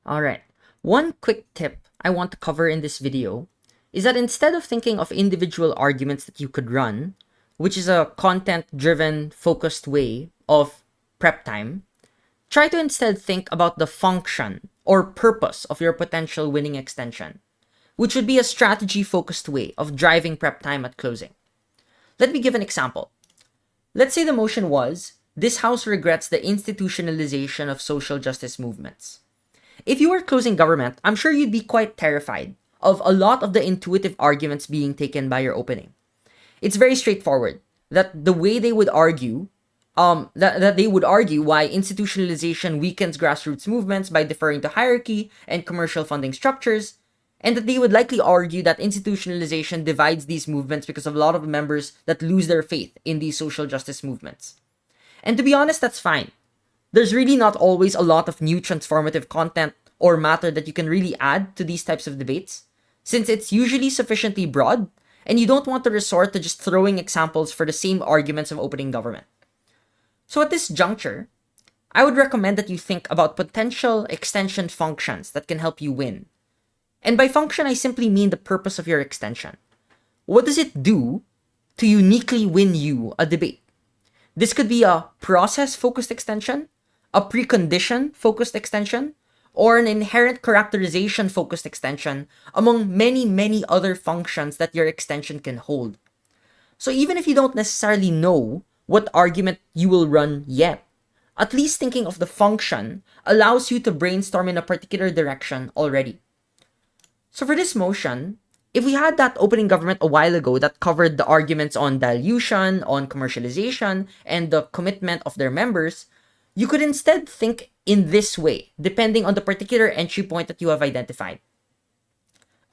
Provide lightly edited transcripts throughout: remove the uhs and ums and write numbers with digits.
Alright, one quick tip I want to cover in this video is that instead of thinking of individual arguments that you could run, which is a content-driven, focused way of prep time, try to instead think about the function or purpose of your potential winning extension, which would be a strategy-focused way of driving prep time at closing. Let me give an example. Let's say the motion was, this House regrets the institutionalization of social justice movements. If you were closing government, I'm sure you'd be quite terrified of a lot of the intuitive arguments being taken by your opening. It's very straightforward that the way they would argue, that they would argue why institutionalization weakens grassroots movements by deferring to hierarchy and commercial funding structures, and that they would likely argue that institutionalization divides these movements because of a lot of members that lose their faith in these social justice movements. And to be honest, that's fine. There's really not always a lot of new transformative content or matter that you can really add to these types of debates, since it's usually sufficiently broad, and you don't want to resort to just throwing examples for the same arguments of opening government. So at this juncture, I would recommend that you think about potential extension functions that can help you win. And by function, I simply mean the purpose of your extension. What does it do to uniquely win you a debate? This could be a process-focused extension, a precondition-focused extension, or an inherent characterization-focused extension, among many, many other functions that your extension can hold. So even if you don't necessarily know what argument you will run yet, at least thinking of the function allows you to brainstorm in a particular direction already. So for this motion, if we had that opening government a while ago that covered the arguments on dilution, on commercialization, and the commitment of their members, you could instead think in this way, depending on the particular entry point that you have identified.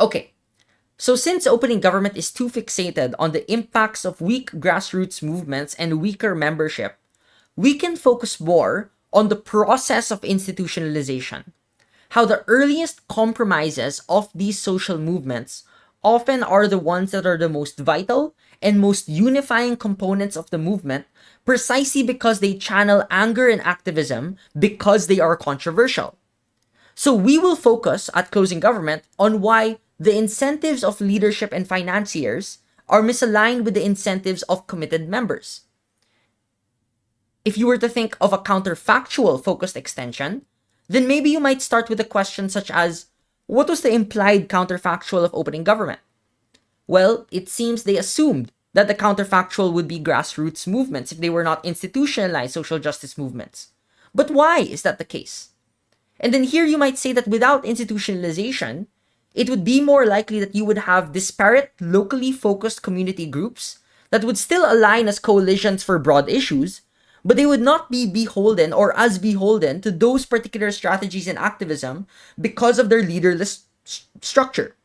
Okay, so since opening government is too fixated on the impacts of weak grassroots movements and weaker membership, we can focus more on the process of institutionalization. How the earliest compromises of these social movements often are the ones that are the most vital and most unifying components of the movement, precisely because they channel anger and activism because they are controversial. So we will focus at closing government on why the incentives of leadership and financiers are misaligned with the incentives of committed members. If you were to think of a counterfactual focused extension, then maybe you might start with a question such as, what was the implied counterfactual of opening government? Well, it seems they assumed that the counterfactual would be grassroots movements if they were not institutionalized social justice movements. But why is that the case? And then here you might say that without institutionalization, it would be more likely that you would have disparate, locally focused community groups that would still align as coalitions for broad issues, but they would not be beholden or as beholden to those particular strategies and activism because of their leaderless structure.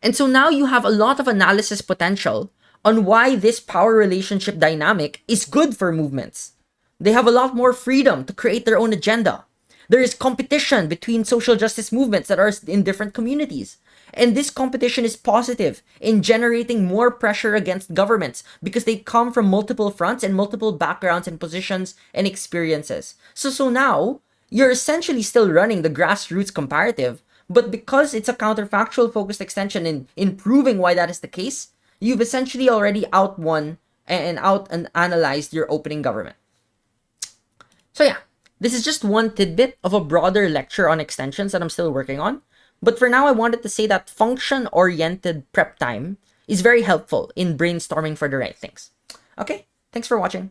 And so now you have a lot of analysis potential on why this power relationship dynamic is good for movements. They have a lot more freedom to create their own agenda. There is competition between social justice movements that are in different communities. And this competition is positive in generating more pressure against governments because they come from multiple fronts and multiple backgrounds and positions and experiences. So now, you're essentially still running the grassroots comparative, but because it's a counterfactual focused extension in proving why that is the case, you've essentially already outwon and analyzed your opening government. So yeah, this is just one tidbit of a broader lecture on extensions that I'm still working on. But for now, I wanted to say that function-oriented prep time is very helpful in brainstorming for the right things. Okay, thanks for watching.